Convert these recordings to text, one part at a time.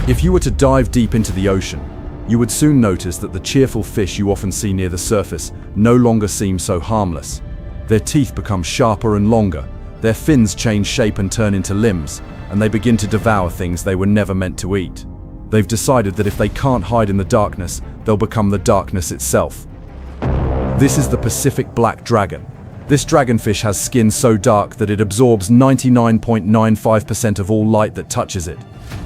If you were to dive deep into the ocean, you would soon notice that the cheerful fish you often see near the surface no longer seem so harmless. Their teeth become sharper and longer, their fins change shape and turn into limbs, and they begin to devour things they were never meant to eat. They've decided that if they can't hide in the darkness, they'll become the darkness itself. This is the Pacific Black Dragon. This dragonfish has skin so dark that it absorbs 99.95% of all light that touches it.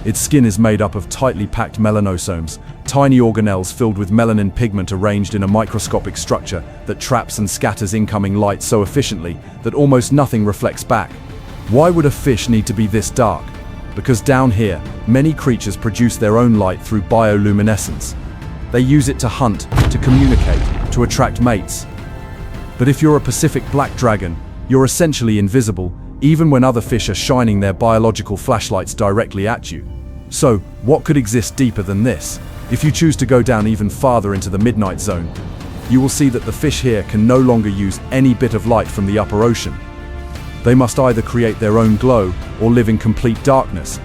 Its skin is made up of tightly packed melanosomes, tiny organelles filled with melanin pigment arranged in a microscopic structure that traps and scatters incoming light so efficiently that almost nothing reflects back. Why would a fish need to be this dark? Because down here, many creatures produce their own light through bioluminescence. They use it to hunt, to communicate, to attract mates. But if you're a Pacific Black Dragon, you're essentially invisible, even when other fish are shining their biological flashlights directly at you. So, what could exist deeper than this? If you choose to go down even farther into the Midnight Zone, you will see that the fish here can no longer use any bit of light from the upper ocean. They must either create their own glow or live in complete darkness.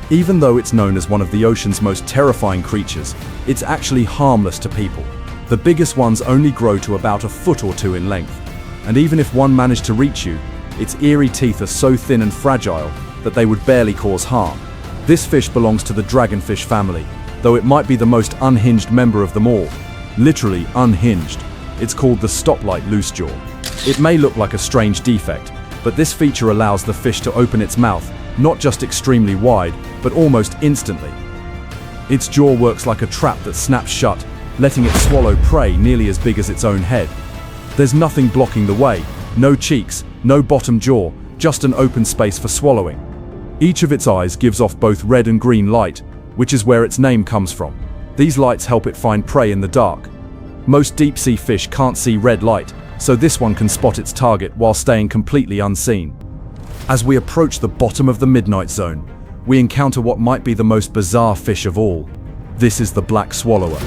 Even though it's known as one of the ocean's most terrifying creatures, it's actually harmless to people. The biggest ones only grow to about a foot or two in length, and even if one managed to reach you, its eerie teeth are so thin and fragile that they would barely cause harm. This fish belongs to the dragonfish family, though it might be the most unhinged member of them all. Literally unhinged. It's called the Stoplight Loosejaw. It may look like a strange defect, but this feature allows the fish to open its mouth, not just extremely wide, but almost instantly. Its jaw works like a trap that snaps shut, letting it swallow prey nearly as big as its own head. There's nothing blocking the way, no cheeks, no bottom jaw, just an open space for swallowing. Each of its eyes gives off both red and green light, which is where its name comes from. These lights help it find prey in the dark. Most deep-sea fish can't see red light, so this one can spot its target while staying completely unseen. As we approach the bottom of the Midnight Zone, we encounter what might be the most bizarre fish of all. This is the black swallower.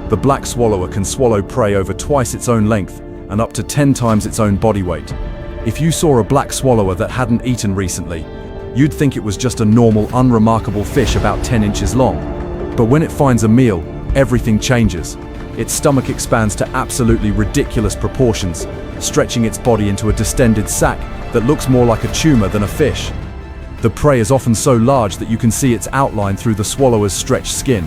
The black swallower can swallow prey over twice its own length and up to 10 times its own body weight. If you saw a black swallower that hadn't eaten recently, you'd think it was just a normal, unremarkable fish about 10 inches long. But when it finds a meal, everything changes. Its stomach expands to absolutely ridiculous proportions, stretching its body into a distended sack that looks more like a tumor than a fish. The prey is often so large that you can see its outline through the swallower's stretched skin.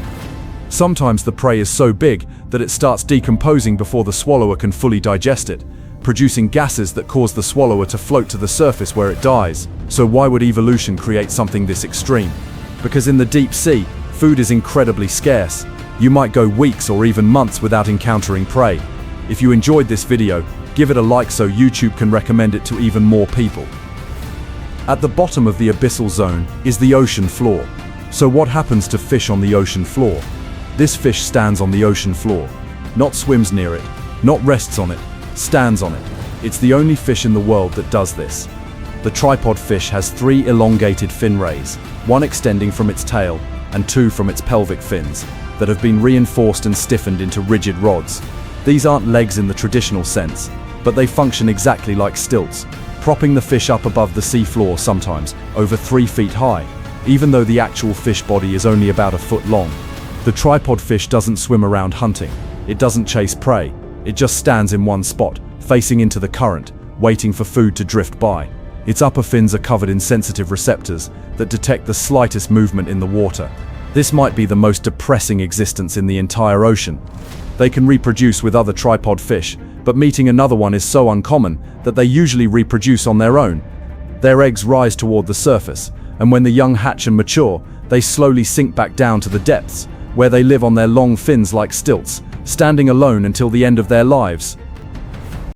Sometimes the prey is so big that it starts decomposing before the swallower can fully digest it, producing gases that cause the swallower to float to the surface where it dies. So why would evolution create something this extreme? Because in the deep sea, food is incredibly scarce. You might go weeks or even months without encountering prey. If you enjoyed this video, give it a like so YouTube can recommend it to even more people. At the bottom of the abyssal zone is the ocean floor. So what happens to fish on the ocean floor? This fish stands on the ocean floor. Not swims near it, not rests on it, stands on it. It's the only fish in the world that does this. The tripod fish has 3 elongated fin rays, one extending from its tail and 2 from its pelvic fins, that have been reinforced and stiffened into rigid rods. These aren't legs in the traditional sense, but they function exactly like stilts, propping the fish up above the sea floor sometimes over 3 feet high, even though the actual fish body is only about a foot long. The tripod fish doesn't swim around hunting. It doesn't chase prey. It just stands in one spot, facing into the current, waiting for food to drift by. Its upper fins are covered in sensitive receptors that detect the slightest movement in the water. This might be the most depressing existence in the entire ocean. They can reproduce with other tripod fish, but meeting another one is so uncommon that they usually reproduce on their own. Their eggs rise toward the surface, and when the young hatch and mature, they slowly sink back down to the depths, where they live on their long fins like stilts, standing alone until the end of their lives.